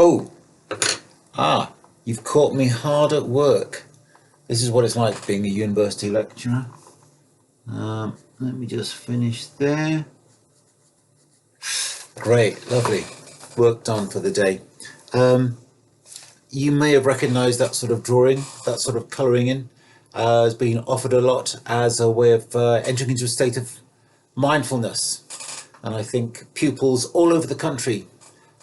Oh, you've caught me hard at work. This is what it's like being a university lecturer. Let me just finish there. Great, lovely. Work done for the day. You may have recognised that sort of drawing, that sort of colouring in, has been offered a lot as a way of entering into a state of mindfulness. And I think pupils all over the country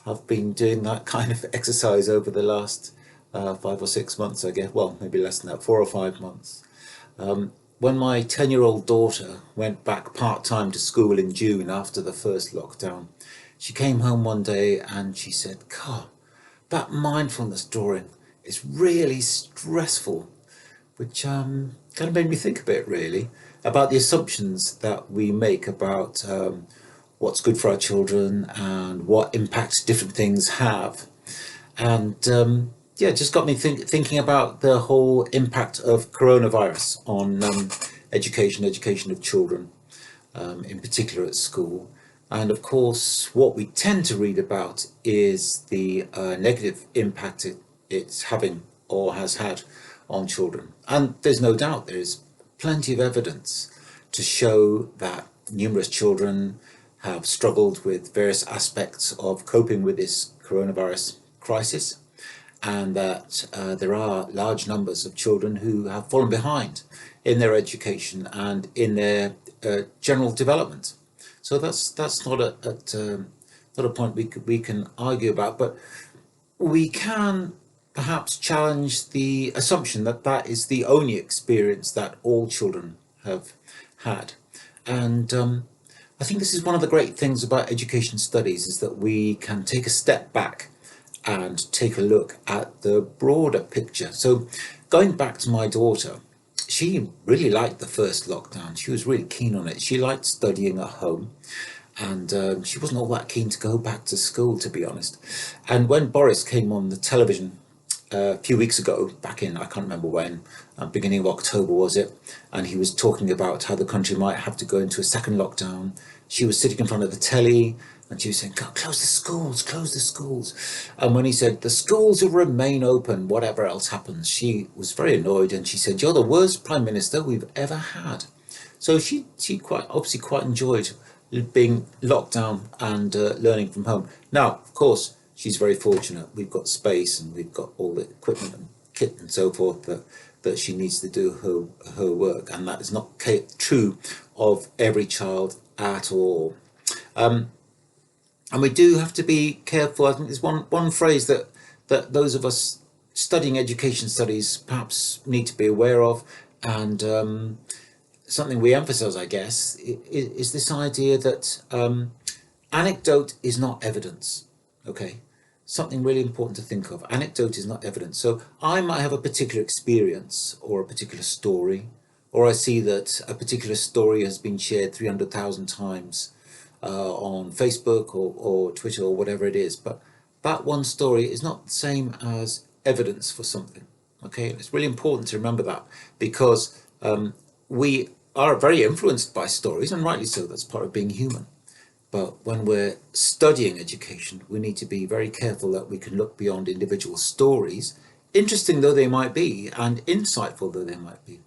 have been doing that kind of exercise over the last 5 or 6 months, I guess. Well, maybe less than that, 4 or 5 months. When my 10-year-old daughter went back part-time to school in June after the first lockdown, she came home one day and she said, God, that mindfulness drawing is really stressful, which kind of made me think a bit, really, about the assumptions that we make about what's good for our children and what impacts different things have. And yeah, it just got me thinking about the whole impact of coronavirus on education of children, in particular at school. And of course, what we tend to read about is the negative impact it's having or has had on children. And there's no doubt there is plenty of evidence to show that numerous children have struggled with various aspects of coping with this coronavirus crisis, and that there are large numbers of children who have fallen behind in their education and in their general development. So that's not a point we can argue about, but we can perhaps challenge the assumption that that is the only experience that all children have had. And I think this is one of the great things about education studies, is that we can take a step back and take a look at the broader picture. So going back to my daughter, she really liked the first lockdown. She was really keen on it. She liked studying at home, and she wasn't all that keen to go back to school, to be honest. And when Boris came on the television a few weeks ago, back in, I can't remember when, beginning of October was it, and he was talking about how the country might have to go into a second lockdown. She was sitting in front of the telly and she was saying, God, close the schools, close the schools. And when he said, the schools will remain open, whatever else happens, she was very annoyed, and she said, you're the worst Prime Minister we've ever had. So she quite enjoyed being locked down and learning from home. Now, of course, she's very fortunate. We've got space and we've got all the equipment and kit and so forth that she needs to do her work. And that is not true of every child at all. And we do have to be careful. I think there's one phrase that those of us studying education studies perhaps need to be aware of, and something we emphasize, I guess, is this idea that anecdote is not evidence. Okay, something really important to think of. Anecdote is not evidence. So I might have a particular experience or a particular story, or I see that a particular story has been shared 300,000 times on Facebook or Twitter or whatever it is, but that one story is not the same as evidence for something. Okay, it's really important to remember that, because we are very influenced by stories, and rightly so. That's part of being human. But when we're studying education, we need to be very careful that we can look beyond individual stories, interesting though they might be and insightful though they might be.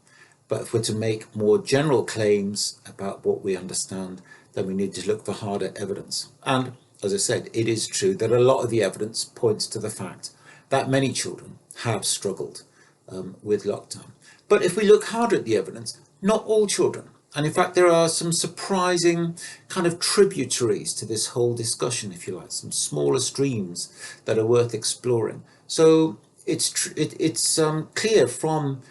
But if we're to make more general claims about what we understand, then we need to look for harder evidence. And as I said, it is true that a lot of the evidence points to the fact that many children have struggled with lockdown. But if we look harder at the evidence, not all children. And in fact, there are some surprising kind of tributaries to this whole discussion, if you like, some smaller streams that are worth exploring. So it's clear from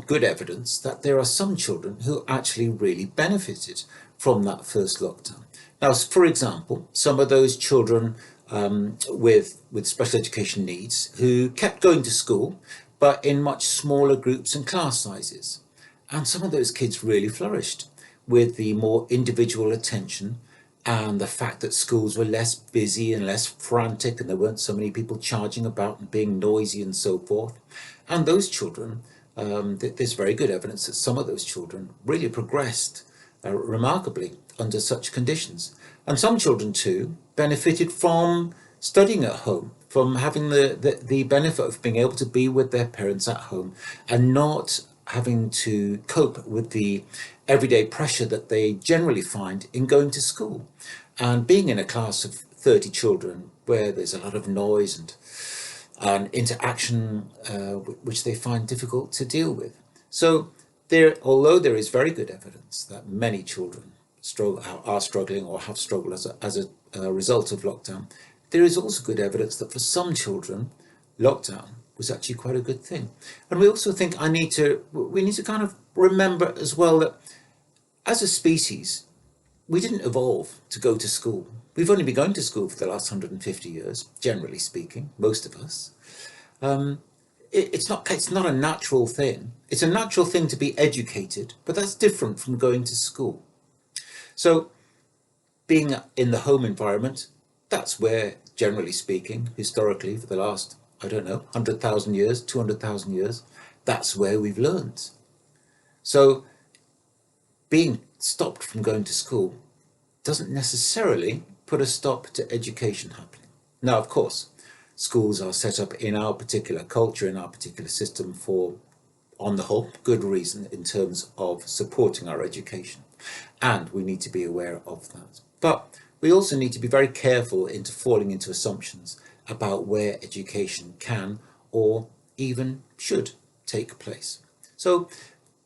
good evidence that there are some children who actually really benefited from that first lockdown. Now, for example, some of those children with special education needs who kept going to school, but in much smaller groups and class sizes. And some of those kids really flourished with the more individual attention and the fact that schools were less busy and less frantic, and there weren't so many people charging about and being noisy and so forth. And those children, there's very good evidence that some of those children really progressed remarkably under such conditions. And some children too benefited from studying at home from having the benefit of being able to be with their parents at home and not having to cope with the everyday pressure that they generally find in going to school and being in a class of 30 children where there's a lot of noise and interaction which they find difficult to deal with. So although there is very good evidence that many children are struggling or have struggled as a result of lockdown, there is also good evidence that for some children, lockdown was actually quite a good thing. And we also think we need to kind of remember as well that as a species, we didn't evolve to go to school. We've only been going to school for the last 150 years, generally speaking, most of us. It's not a natural thing. It's a natural thing to be educated, but that's different from going to school. So being in the home environment, that's where, generally speaking, historically, for the last, 100,000 years, 200,000 years, that's where we've learned. So being stopped from going to school doesn't necessarily put a stop to education happening. Now, of course, schools are set up in our particular culture, in our particular system for, on the whole, good reason in terms of supporting our education. And we need to be aware of that. But we also need to be very careful into falling into assumptions about where education can or even should take place. So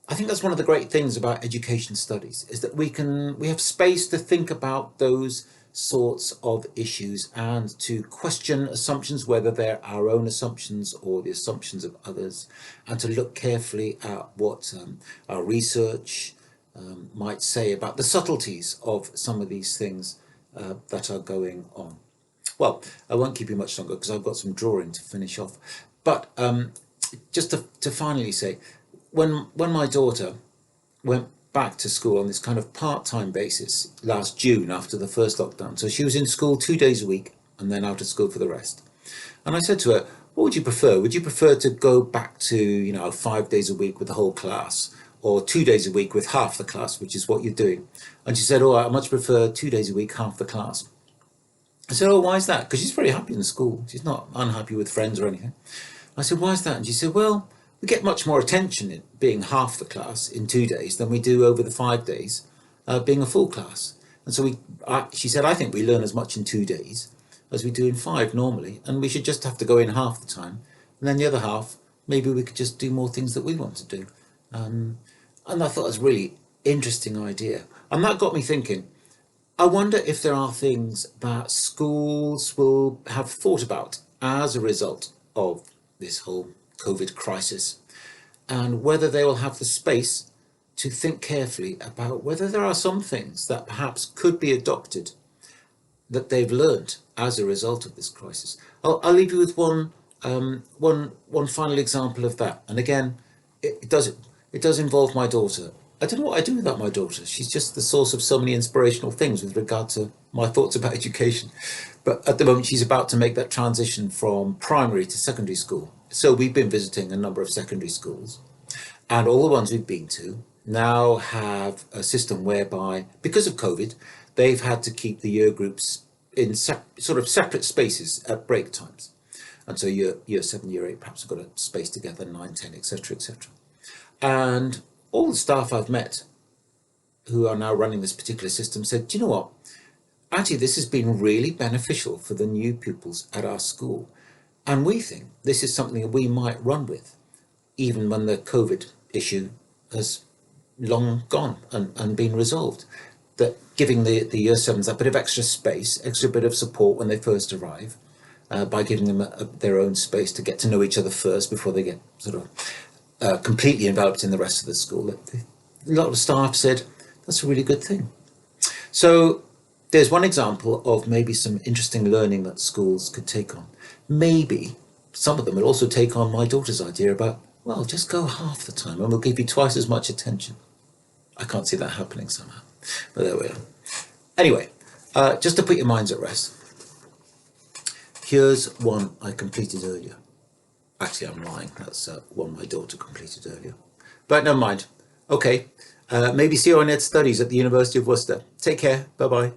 I think that's one of the great things about education studies, is that we have space to think about those sorts of issues and to question assumptions, whether they're our own assumptions or the assumptions of others, and to look carefully at what our research might say about the subtleties of some of these things that are going on. Well, I won't keep you much longer because I've got some drawing to finish off. But just to finally say, when my daughter went back to school on this kind of part-time basis last June after the first lockdown, so she was in school 2 days a week and then out of school for the rest. And I said to her, what would you prefer? Would you prefer to go back to, 5 days a week with the whole class, or 2 days a week with half the class, which is what you're doing? And she said, I much prefer 2 days a week, half the class. I said, why is that? Because she's very happy in school. She's not unhappy with friends or anything. I said, why is that? And she said, well, we get much more attention in being half the class in 2 days than we do over the 5 days being a full class. And so she said, I think we learn as much in 2 days as we do in 5 normally, and we should just have to go in half the time. And then the other half, maybe we could just do more things that we want to do. And I thought it was a really interesting idea. And that got me thinking, I wonder if there are things that schools will have thought about as a result of this whole COVID crisis, and whether they will have the space to think carefully about whether there are some things that perhaps could be adopted that they've learned as a result of this crisis. I'll leave you with one final example of that. And again, it does involve my daughter. I don't know what I do without my daughter. She's just the source of so many inspirational things with regard to my thoughts about education. But at the moment, she's about to make that transition from primary to secondary school. So we've been visiting a number of secondary schools, and all the ones we've been to now have a system whereby, because of COVID, they've had to keep the year groups in sort of separate spaces at break times. And so year 7, year 8 perhaps have got a space together, 9, 10, etc., etc. And all the staff I've met who are now running this particular system said, do you know what? Actually, this has been really beneficial for the new pupils at our school. And we think this is something that we might run with, even when the COVID issue has long gone and been resolved. That giving the year 7s that bit of extra space, extra bit of support when they first arrive, by giving them their own space to get to know each other first before they get sort of completely enveloped in the rest of the school. A lot of staff said that's a really good thing. So there's one example of maybe some interesting learning that schools could take on. Maybe some of them will also take on my daughter's idea about, well, just go half the time and we'll give you twice as much attention. I can't see that happening somehow, but there we are. Anyway, just to put your minds at rest, here's one I completed earlier. Actually, I'm lying. That's one my daughter completed earlier. But never mind. Okay, maybe see you on Ed Studies at the University of Worcester. Take care. Bye-bye.